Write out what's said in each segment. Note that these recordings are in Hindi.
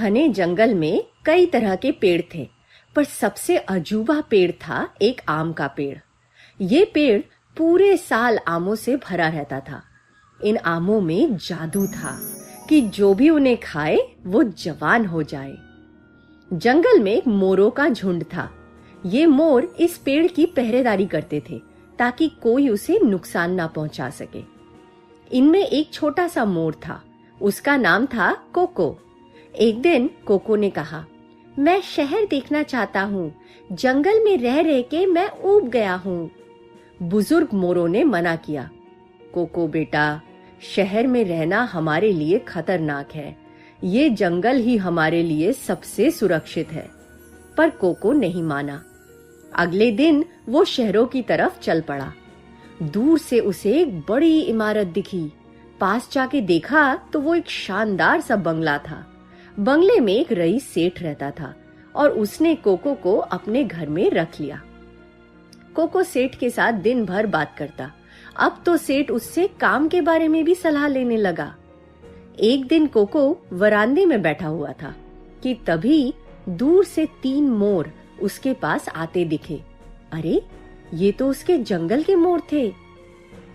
घने जंगल में कई तरह के पेड़ थे, पर सबसे अजूबा पेड़ था एक आम का पेड़। ये पेड़ पूरे साल आमों से भरा रहता था। इन आमों में जादू था कि जो भी उन्हें खाए वो जवान हो जाए। जंगल में मोरों का झुंड था। ये मोर इस पेड़ की पहरेदारी करते थे ताकि कोई उसे नुकसान ना पहुंचा सके। इनमें एक छोटा सा मोर था, उसका नाम था कोको। एक दिन कोको ने कहा, मैं शहर देखना चाहता हूँ, जंगल में रह रह के मैं ऊब गया हूँ। बुजुर्ग मोरों ने मना किया, कोको बेटा, शहर में रहना हमारे लिए खतरनाक है, ये जंगल ही हमारे लिए सबसे सुरक्षित है। पर कोको नहीं माना। अगले दिन वो शहरों की तरफ चल पड़ा। दूर से उसे एक बड़ी इमारत दिखी। पास जाके देखा तो वो एक शानदार सा बंगला था। बंगले में एक रईस सेठ रहता था और उसने कोको को अपने घर में रख लिया। कोको सेठ के साथ दिन भर बात करता। अब तो सेठ उससे काम के बारे में भी सलाह लेने लगा। एक दिन कोको वरांदे में बैठा हुआ था कि तभी दूर से 3 मोर उसके पास आते दिखे। अरे, ये तो उसके जंगल के मोर थे।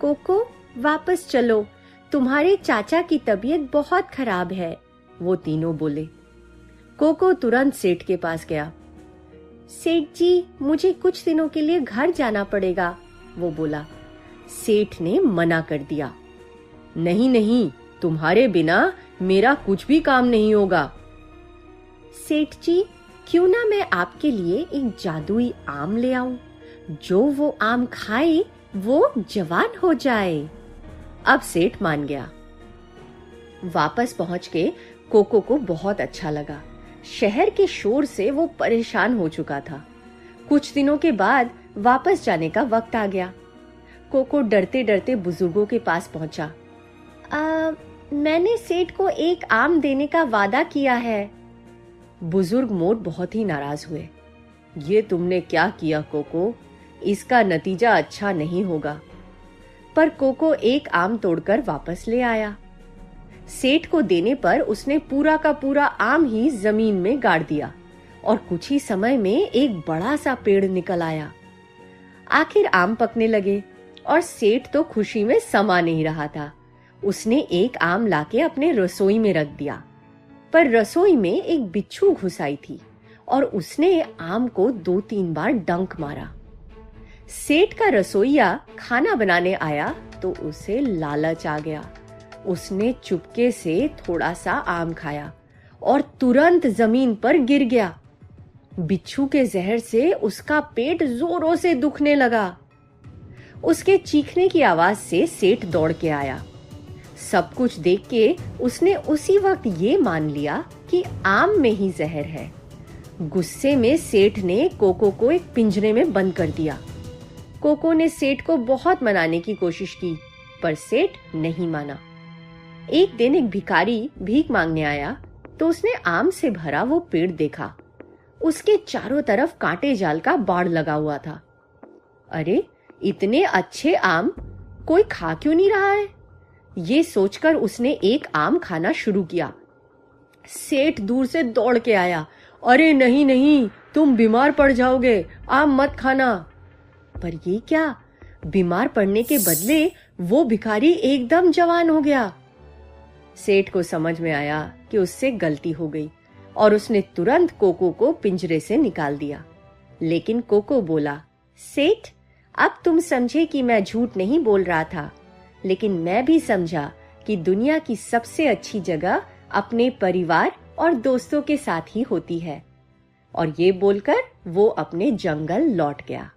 कोको, वापस चलो, तुम्हारे चाचा की तबीयत बहुत खराब है, वो तीनों बोले। कोको तुरंत सेठ के पास गया। सेठ जी, मुझे कुछ दिनों के लिए घर जाना पड़ेगा, वो बोला। सेठ ने मना कर दिया। नहीं नहीं, तुम्हारे बिना मेरा कुछ भी काम नहीं होगा। सेठ जी, क्यों ना मैं आपके लिए एक जादुई आम ले आऊं, जो वो आम खाए वो जवान हो जाए। अब सेठ मान गया। वापस पहुंच के कोको को बहुत अच्छा लगा। शहर के शोर से वो परेशान हो चुका था। कुछ दिनों के बाद वापस जाने का वक्त आ गया। कोको डरते डरते बुजुर्गों के पास पहुंचा। मैंने सेठ को एक आम देने का वादा किया है। बुजुर्ग मोर बहुत ही नाराज हुए। ये तुमने क्या किया कोको? इसका नतीजा अच्छा नहीं होगा। पर कोको एक आम तोड़कर वापस ले आया। सेठ को देने पर उसने पूरा का पूरा आम ही जमीन में गाड़ दिया और कुछ ही समय में एक बड़ा सा पेड़ निकल आया। आखिर आम पकने लगे और सेठ तो खुशी में समा नहीं रहा था। उसने एक आम लाके अपने रसोई में रख दिया, पर रसोई में एक बिच्छू घुस आई थी और उसने आम को 2-3 बार डंक मारा। सेठ का रसोइया खाना बनाने आया तो उसे लालच आ गया। उसने चुपके से थोड़ा सा आम खाया और तुरंत जमीन पर गिर गया। बिच्छू के जहर से उसका पेट जोरों से दुखने लगा। उसके चीखने की आवाज से सेठ दौड़ के आया। सब कुछ देख के उसने उसी वक्त ये मान लिया कि आम में ही जहर है। गुस्से में सेठ ने कोको को एक पिंजरे में बंद कर दिया। कोको ने सेठ को बहुत मनाने की कोशिश की, पर सेठ नहीं माना। एक दिन एक भिखारी भीख मांगने आया तो उसने आम से भरा वो पेड़ देखा। उसके चारों तरफ कांटे जाल का बाड़ लगा हुआ था। अरे, इतने अच्छे आम कोई खा क्यों नहीं रहा है? ये सोचकर उसने एक आम खाना शुरू किया। सेठ दूर से दौड़ के आया। अरे नहीं नहीं, तुम बीमार पड़ जाओगे, आम मत खाना। पर ये क्या, बीमार पड़ने के बदले वो भिखारी एकदम जवान हो गया। सेठ को समझ में आया कि उससे गलती हो गई और उसने तुरंत कोको को पिंजरे से निकाल दिया। लेकिन कोको बोला, सेठ, अब तुम समझे कि मैं झूठ नहीं बोल रहा था, लेकिन मैं भी समझा कि दुनिया की सबसे अच्छी जगह अपने परिवार और दोस्तों के साथ ही होती है। और ये बोलकर वो अपने जंगल लौट गया।